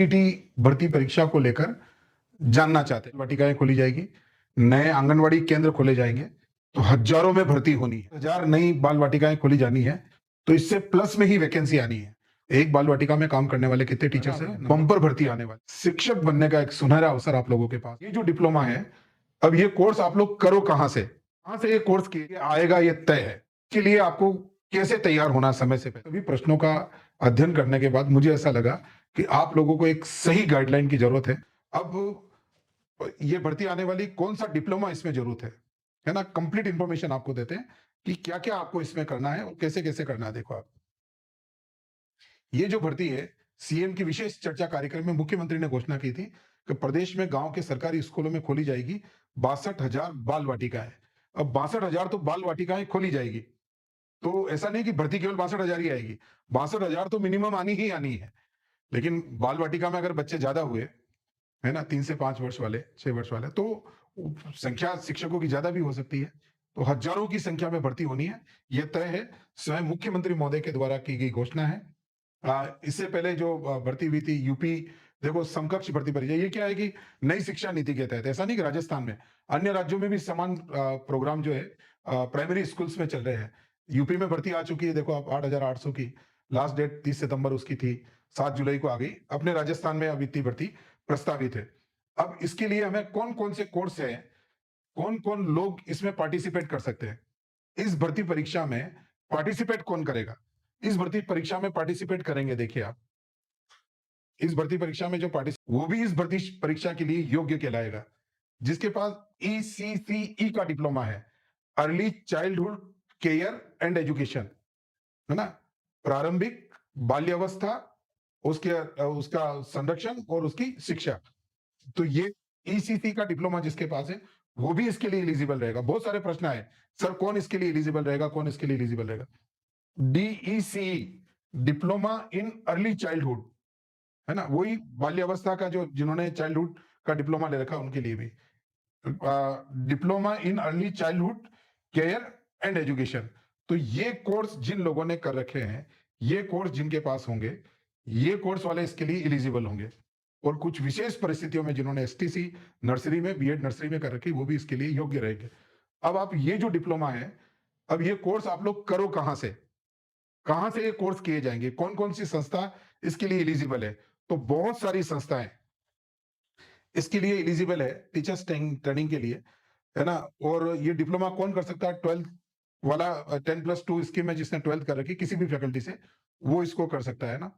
TT भर्ती परीक्षा को लेकर जानना चाहते हैं। वाटिकाएं खोली जाएगी, नए आंगनवाड़ी केंद्र खोले जाएंगे, तो हजारों में भर्ती होनी है। 1000 नई बाल वाटिकाएं खोली जानी है, तो इससे प्लस में ही वैकेंसी आनी है। एक बाल वाटिका में काम करने वाले कितने टीचर्स हैं? बम्पर भर्ती आने वाली। शिक्षक बनने का एक सुनहरा अवसर आप लोगों के पास। ये जो डिप्लोमा है, अब ये कोर्स आप लोग करो कहां से ये कोर्स आएगा, ये तय है। के लिए आपको कैसे तैयार होना समय से पहले। सभी प्रश्नों का अध्ययन करने के बाद मुझे ऐसा लगा कि आप लोगों को एक सही गाइडलाइन की जरूरत है। अब ये भर्ती आने वाली, कौन सा डिप्लोमा इसमें जरूरत है ना? कंप्लीट इंफॉर्मेशन आपको देते हैं कि क्या क्या आपको इसमें करना है और कैसे कैसे करना है। देखो, आप ये जो भर्ती है, सीएम की विशेष चर्चा कार्यक्रम में मुख्यमंत्री ने घोषणा की थी कि प्रदेश में गांव के सरकारी स्कूलों में खोली जाएगी 62,000 बाल वाटिकाएं। अब 62,000 तो बाल वाटिकाएं खोली जाएगी, तो ऐसा नहीं कि भर्ती केवल 62,000 ही आएगी। 62,000 तो मिनिमम आनी ही आनी है। लेकिन बाल वाटिका में अगर बच्चे ज्यादा हुए, है ना, 3 से 5 वर्ष वाले, 6 वर्ष वाले, तो संख्या शिक्षकों की ज्यादा भी हो सकती है। तो हजारों की संख्या में भर्ती होनी है, यह तय है। स्वयं मुख्यमंत्री महोदय के द्वारा की गई घोषणा है। इससे पहले जो भर्ती हुई थी यूपी, देखो समकक्ष भर्ती परीक्षा, ये क्या है कि नई शिक्षा नीति के तहत, ऐसा नहीं कि राजस्थान में, अन्य राज्यों में भी समान प्रोग्राम जो है प्राइमरी स्कूल्स में चल रहे हैं। यूपी में भर्ती आ चुकी है, देखो आप, 8,800 की लास्ट डेट 30 सितंबर उसकी थी, 7 जुलाई को आ गई। अपने राजस्थान में अब इतनी भर्ती प्रस्तावित है। अब इसके लिए हमें कौन कौन से कोर्स है, कौन कौन लोग इसमें पार्टिसिपेट कर सकते हैं, इस भर्ती परीक्षा में पार्टिसिपेट कौन करेगा? इस भर्ती परीक्षा में पार्टिसिपेट करेंगे, देखिए आप, इस भर्ती परीक्षा में जो पार्टिसिपेट, वो भी इस भर्ती परीक्षा के लिए योग्य कहलाएगा जिसके पास ईसीसीई का डिप्लोमा है, early childhood care and education, है ना, प्रारंभिक बाल्यावस्था, उसके उसका संरक्षण और उसकी शिक्षा। तो ये ईसीसी का डिप्लोमा जिसके पास है, वो भी इसके लिए एलिजिबल रहेगा। बहुत सारे प्रश्न आए, सर कौन इसके लिए एलिजिबल रहेगा, कौन इसके लिए एलिजिबल रहेगा? DEC, diploma in early childhood, है ना, वही बाल्यावस्था का, जो जिन्होंने चाइल्डहुड का डिप्लोमा ले रखा उनके लिए भी diploma in early childhood care and education. तो ये कोर्स जिन लोगों ने कर रखे हैं, ये कोर्स जिनके पास होंगे, ये कोर्स वाले इसके लिए एलिजिबल होंगे। और कुछ विशेष परिस्थितियों में जिन्होंने एसटीसी नर्सरी में, बीएड नर्सरी में कर रखी, वो भी इसके लिए योग्य रहेंगे। अब आप ये जो डिप्लोमा है, अब ये कोर्स आप लोग करो कहां से ये कोर्स किए जाएंगे, कौन कौन सी संस्था इसके लिए एलिजिबल है? तो बहुत सारी संस्थाएं इसके लिए एलिजिबल है, टीचर्स ट्रेनिंग के लिए, है ना। और ये डिप्लोमा कौन कर सकता है? 12th वाला, 10+2 स्कीम है, जिसने 12th कर रखी किसी भी फैकल्टी से, वो इसको कर सकता है ना।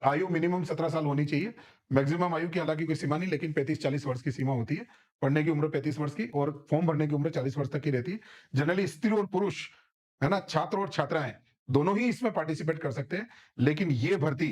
आयु मिनिमम 17 साल होनी चाहिए। मैक्सिमम आयु की हालांकि कोई सीमा नहीं, लेकिन 35-40 वर्ष की सीमा होती है। पढ़ने की उम्र 35 वर्ष की और फॉर्म भरने की उम्र 40 वर्ष तक की रहती है। जनरली स्त्री और पुरुष, है ना, छात्र और छात्राएं दोनों ही इसमें पार्टिसिपेट कर सकते हैं। लेकिन ये भर्ती,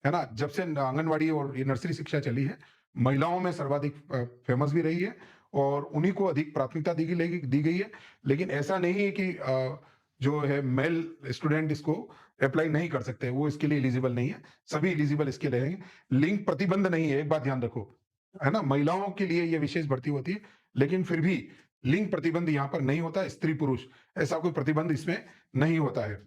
है ना, जब से आंगनवाड़ी और ये नर्सरी शिक्षा चली है, महिलाओं में सर्वाधिक फेमस भी रही है और उन्हीं को अधिक प्राथमिकता दी गई है। लेकिन ऐसा नहीं है कि जो है मेल स्टूडेंट इसको अप्लाई नहीं कर सकते, वो इसके लिए एलिजिबल नहीं है। सभी एलिजिबल इसके लिए रहेंगे। लिंग प्रतिबंध नहीं है, एक बात ध्यान रखो, है ना। महिलाओं के लिए ये विशेष भर्ती होती है, लेकिन फिर भी लिंग प्रतिबंध यहाँ पर नहीं होता। स्त्री पुरुष ऐसा कोई प्रतिबंध इसमें नहीं होता है।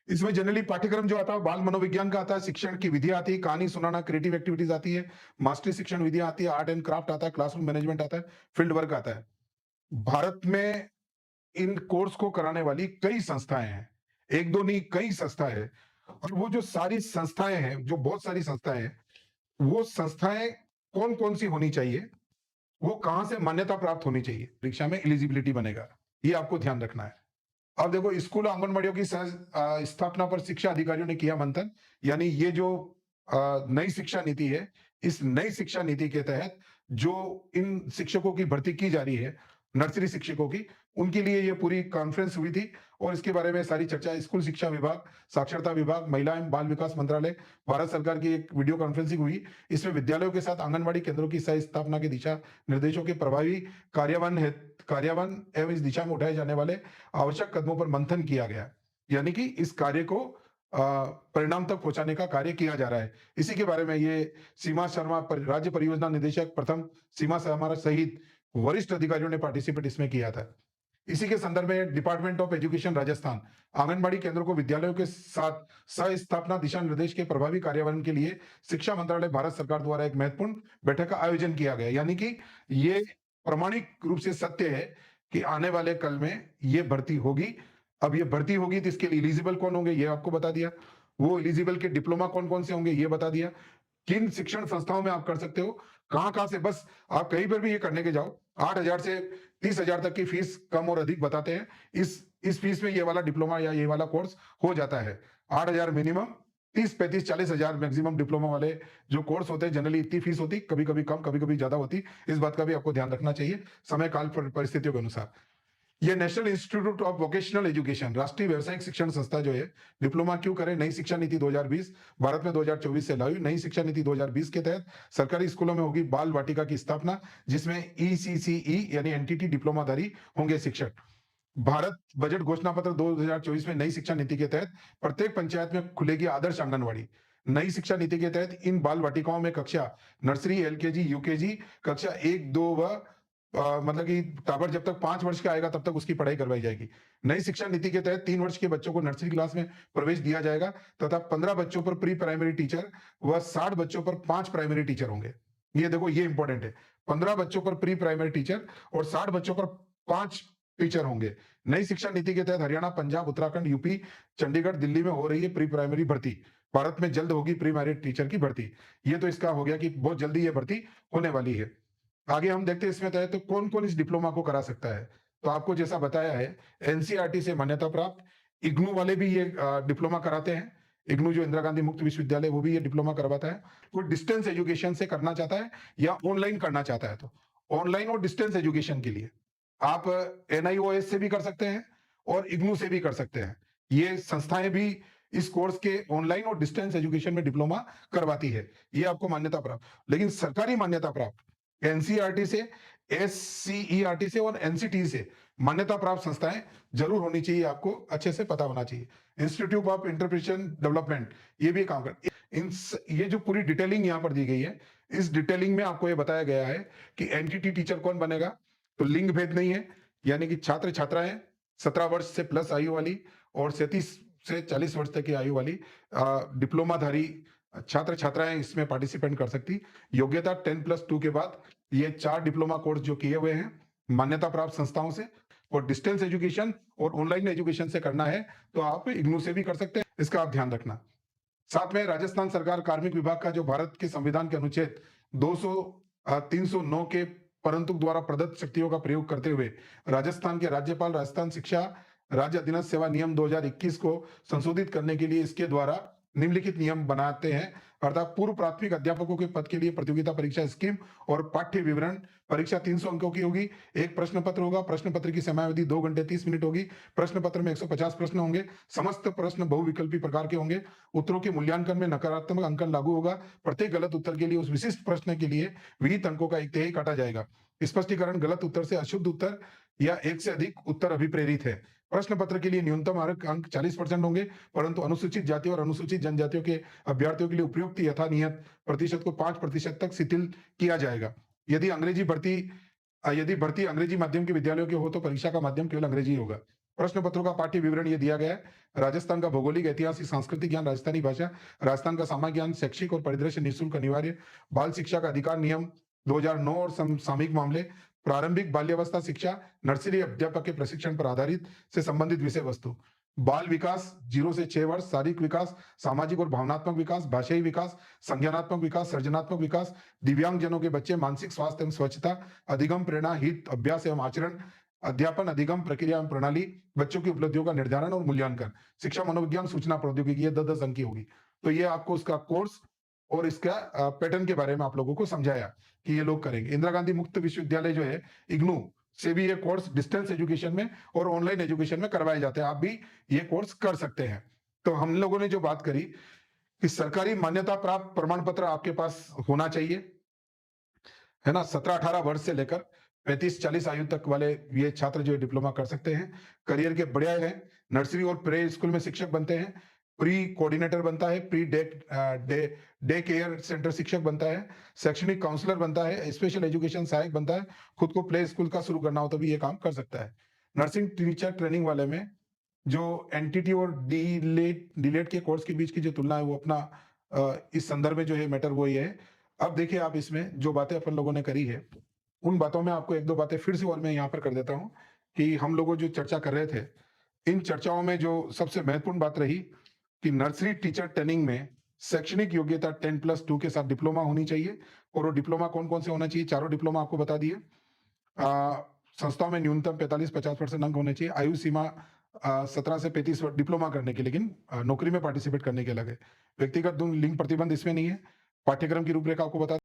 इसमें जनरली पाठ्यक्रम जो आता है, बाल मनोविज्ञान का आता है, शिक्षण की विधि आती है, कहानी सुनाना, क्रिएटिव एक्टिविटीज आती है, मास्टरी शिक्षण विधि आती है, आर्ट एंड क्राफ्ट आता है, क्लासरूम मैनेजमेंट आता है, फील्ड वर्क आता है। भारत में इन कोर्स को कराने वाली कई संस्थाएं हैं, एक दो नहीं, कई संस्थाएं हैं। और वो जो सारी संस्थाएं हैं, जो बहुत सारी संस्थाएं हैं, वो संस्थाएं कौन कौन सी होनी चाहिए, वो कहां से मान्यता प्राप्त होनी चाहिए, परीक्षा में एलिजिबिलिटी बनेगा, ये आपको ध्यान रखना है। अब देखो, स्कूल आंगनबाड़ियों की स्थापना पर शिक्षा अधिकारियों ने किया मंथन। यानी ये जो नई शिक्षा नीति है, इस नई शिक्षा नीति के तहत जो इन शिक्षकों की भर्ती की जा रही है, नर्सरी शिक्षकों की, उनके लिए ये पूरी कॉन्फ्रेंस हुई थी और इसके बारे में सारी चर्चा स्कूल शिक्षा विभाग, साक्षरता विभाग, महिला एवं बाल विकास मंत्रालय, भारत सरकार की एक वीडियो कॉन्फ्रेंसिंग हुई। इसमें विद्यालयों के साथ आंगनबाड़ी केंद्रों की सह स्थापना के दिशा निर्देशों के प्रभावी कार्यान्वयन एवं इस दिशा में उठाए जाने वाले आवश्यक कदमों पर मंथन किया गया। यानी कि इस कार्य को परिणाम तक पहुंचाने का कार्य किया जा रहा है। इसी के बारे में ये सीमा शर्मा, राज्य परियोजना निदेशक प्रथम सीमा शर्मा सहित वरिष्ठ अधिकारियों ने पार्टिसिपेट इसमें किया था। इसी के संदर्भ में department of education Rajasthan anganwadi केंद्रों को विद्यालयों के साथ सह स्थापना दिशा निर्देश के प्रभावी कार्यान्वयन के लिए शिक्षा मंत्रालय भारत सरकार द्वारा एक महत्वपूर्ण बैठक का आयोजन किया गया। यानी कि ये प्रमाणिक रूप से सत्य है कि आने वाले कल में ये भर्ती होगी। अब ये भर्ती होगी तो इसके लिए एलिजिबल कौन होंगे ये आपको बता दिया, वो एलिजिबल के डिप्लोमा कौन कौन से होंगे ये बता दिया, किन शिक्षण संस्थाओं में आप कर सकते हो, कहां कहां से, बस आप कहीं पर भी ये करने के जाओ 8,000 से 30,000 तक की फीस कम और अधिक बताते हैं। इस फीस में ये वाला डिप्लोमा या ये वाला कोर्स हो जाता है। 8,000 मिनिमम, 30, 35, 40,000 मैक्सिमम डिप्लोमा वाले जो कोर्स होते हैं जनरली इतनी फीस होती, कभी कभी कम कभी कभी ज्यादा होती। इस बात का भी आपको ध्यान रखना चाहिए समय काल परिस्थितियों के अनुसार। ये national institute of vocational education राष्ट्रीय व्यावसायिक शिक्षण संस्था जो है डिप्लोमा क्यों करे, नई शिक्षा नीति 2020 भारत में 2024 से लागू। नई शिक्षा नीति 2020 के तहत सरकारी स्कूलों में होगी बाल वाटिका की स्थापना, जिसमें ईसीसीई यानी एनटीटी डिप्लोमाधारी होंगे शिक्षक। भारत बजट घोषणा पत्र 2024 में नई शिक्षा नीति के तहत प्रत्येक पंचायत में खुलेगी आदर्श आंगनवाड़ी। नई शिक्षा नीति के तहत इन बाल वाटिकाओं में कक्षा नर्सरी, एलकेजी, यूकेजी, कक्षा 1, 2 व मतलब कि टाबर जब तक 5 वर्ष का आएगा तब तक उसकी पढ़ाई करवाई जाएगी। नई शिक्षा नीति के तहत 3 वर्ष के बच्चों को नर्सरी क्लास में प्रवेश दिया जाएगा तथा 15 बच्चों पर प्री प्राइमरी टीचर व 60 बच्चों पर 5 प्राइमरी टीचर होंगे। ये देखो ये इंपॉर्टेंट है, 15 बच्चों पर प्री प्राइमरी टीचर और 60 बच्चों पर 5 टीचर होंगे। नई शिक्षा नीति के तहत हरियाणा, पंजाब, उत्तराखंड, यूपी, चंडीगढ़, दिल्ली में हो रही है प्री प्राइमरी भर्ती। भारत में जल्द होगी प्री प्राइमरी टीचर की भर्ती। ये तो इसका हो गया कि बहुत जल्दी ये भर्ती होने वाली है। आगे हम देखते हैं इसमें तहत तो कौन कौन इस डिप्लोमा को करा सकता है। तो आपको जैसा बताया है एनसीईआरटी से मान्यता प्राप्त, इग्नू वाले भी ये डिप्लोमा कराते हैं। इग्नू जो इंदिरा गांधी मुक्त विश्वविद्यालय वो भी ये डिप्लोमा करवाता है। कोई डिस्टेंस एजुकेशन से करना चाहता है या ऑनलाइन करना चाहता है तो ऑनलाइन और डिस्टेंस एजुकेशन के लिए आप एनआईओएस से भी कर सकते हैं और इग्नू से भी कर सकते हैं। ये संस्थाएं भी इस कोर्स के ऑनलाइन और डिस्टेंस एजुकेशन में डिप्लोमा करवाती है। ये आपको मान्यता प्राप्त, लेकिन सरकारी मान्यता प्राप्त एनसीईआरटी से, एससीईआरटी से और एनसीटी से मान्यता प्राप्त संस्थाएं जरूर होनी चाहिए। आपको अच्छे से पता होना चाहिए। इंस्टीट्यूट ऑफ इंटरप्रिटेशन डेवलपमेंट ये भी काम कर इन ये जो पूरी डिटेलिंग यहाँ पर दी गई है, इस डिटेलिंग में आपको ये बताया गया है कि एनटीटी टीचर कौन बनेगा। तो लिंग भेद नहीं है, यानी कि छात्र छात्राएं 17 वर्ष से प्लस आयु वाली और 37 से 40 वर्ष तक की आयु वाली डिप्लोमाधारी छात्र छात्राएं इसमें पार्टिसिपेट कर सकती। योग्यता 10+2 के बाद ये 4 डिप्लोमा कोर्स जो किए हुए हैं मान्यता प्राप्त संस्थाओं से, और डिस्टेंस एजुकेशन और ऑनलाइन एजुकेशन से करना है तो आप इग्नू से भी कर सकते हैं। इसका आप ध्यान रखना। साथ में राजस्थान सरकार कार्मिक विभाग का जो भारत के संविधान के अनुच्छेद 309 के परंतु द्वारा प्रदत्त शक्तियों का प्रयोग करते हुए राजस्थान के राज्यपाल राजस्थान शिक्षा राज्य अधीनस्थ सेवा नियम 2021 को संशोधित करने के लिए इसके द्वारा निम्नलिखित नियम बनाते हैं। अर्थात पूर्व प्राथमिक अध्यापकों के पद के लिए प्रतियोगिता परीक्षा स्कीम और पाठ्य विवरण परीक्षा 300 अंकों की होगी। एक प्रश्न पत्र होगा, प्रश्न पत्र की समयावधि 2 घंटे 30 मिनट होगी। प्रश्न पत्र में 150 प्रश्न होंगे। समस्त प्रश्न बहुविकल्पी प्रकार के होंगे। उत्तरों के मूल्यांकन में नकारात्मक अंकन लागू होगा। प्रत्येक गलत उत्तर के लिए उस विशिष्ट प्रश्न के लिए विहित अंकों का 1/3 काटा जाएगा। स्पष्टीकरण, गलत उत्तर से अशुद्ध उत्तर या एक से अधिक उत्तर अभिप्रेरित है। प्रश्न पत्र के लिए न्यूनतम अंक 40% होंगे, परंतु अनुसूचित जाति और अनुसूचित जनजातियों के अभ्यर्थियों के लिए उपयुक्त यथा नियत प्रतिशत को 5% तक शिथिल किया जाएगा। यदि भर्ती अंग्रेजी माध्यम के विद्यालयों के हो तो परीक्षा का माध्यम केवल अंग्रेजी होगा। प्रश्न पत्रों का पाठ्य विवरण ये दिया गया है। राजस्थान का भौगोलिक, ऐतिहासिक, सांस्कृतिक ज्ञान, राजस्थानी भाषा, राजस्थान का सामाजिक ज्ञान, शैक्षिक और परिदृश्य निःशुल्क अनिवार्य, बाल शिक्षा का अधिकार नियम 2009 और सामयिक मामले, प्रारंभिक बाल्यावस्था शिक्षा, नर्सरी अध्यापक के प्रशिक्षण पर आधारित से संबंधित विषय वस्तु, बाल विकास 0 से 6 वर्ष, शारीरिक विकास, सामाजिक और भावनात्मक विकास, भाषाई विकास, संज्ञानात्मक विकास, सृजनात्मक विकास, दिव्यांग जनों के बच्चे, मानसिक स्वास्थ्य एवं स्वच्छता, अधिगम, प्रेरणा, हित, अभ्यास एवं आचरण, अध्यापन, अधिगम, प्रक्रिया एवं प्रणाली, बच्चों की उपलब्धियों का निर्धारण और मूल्यांकन, शिक्षा मनोविज्ञान, सूचना प्रौद्योगिकी, ये 10-10 अंक की होगी। तो ये आपको उसका कोर्स और इसका पैटर्न के बारे में आप लोगों को समझाया कि ये लोग करेंगे। इंदिरा गांधी मुक्त विश्वविद्यालय जो है इग्नू से भी ये कोर्स डिस्टेंस एजुकेशन में और ऑनलाइन एजुकेशन में करवाए जाते हैं। आप भी ये कोर्स कर सकते हैं। तो हम लोगों ने जो बात करी कि सरकारी मान्यता प्राप्त प्रमाण पत्र आपके पास होना चाहिए, है ना। 17-18 वर्ष से लेकर 35-40 आयु तक वाले ये छात्र जो डिप्लोमा कर सकते हैं। करियर के बढ़िया है, नर्सरी और प्रे स्कूल में शिक्षक बनते हैं, प्री कोऑर्डिनेटर बनता है, प्री डे केयर सेंटर शिक्षक बनता है, शैक्षणिक काउंसलर बनता है, स्पेशल एजुकेशन सहायक बनता है। खुद को प्ले स्कूल का शुरू करना हो तो भी ये काम कर सकता है। नर्सिंग टीचर ट्रेनिंग वाले में जो एनटीटी और डीलेट के कोर्स के बीच की जो तुलना है वो अपना इस संदर्भ में जो है मैटर वो ये है। अब देखिए आप इसमें जो बातें अपन लोगों ने करी है, उन बातों में आपको 1-2 बातें फिर से और मैं यहाँ पर कर देता हूँ कि हम लोगों जो चर्चा कर रहे थे, इन चर्चाओं में जो सबसे महत्वपूर्ण बात रही कि नर्सरी टीचर ट्रेनिंग में शैक्षणिक योग्यता 10+2 के साथ डिप्लोमा होनी चाहिए और वो डिप्लोमा कौन-कौन से होना चाहिए, चारों डिप्लोमा आपको बता दिए। संस्थाओं में न्यूनतम 45-50% अंक होने चाहिए। आयु सीमा 17 से 35 डिप्लोमा करने की, लेकिन नौकरी में पार्टिसिपेट करने के अलग है। व्यक्तिगत लिंग प्रतिबंध इसमें नहीं है। पाठ्यक्रम की रूपरेखा आपको बता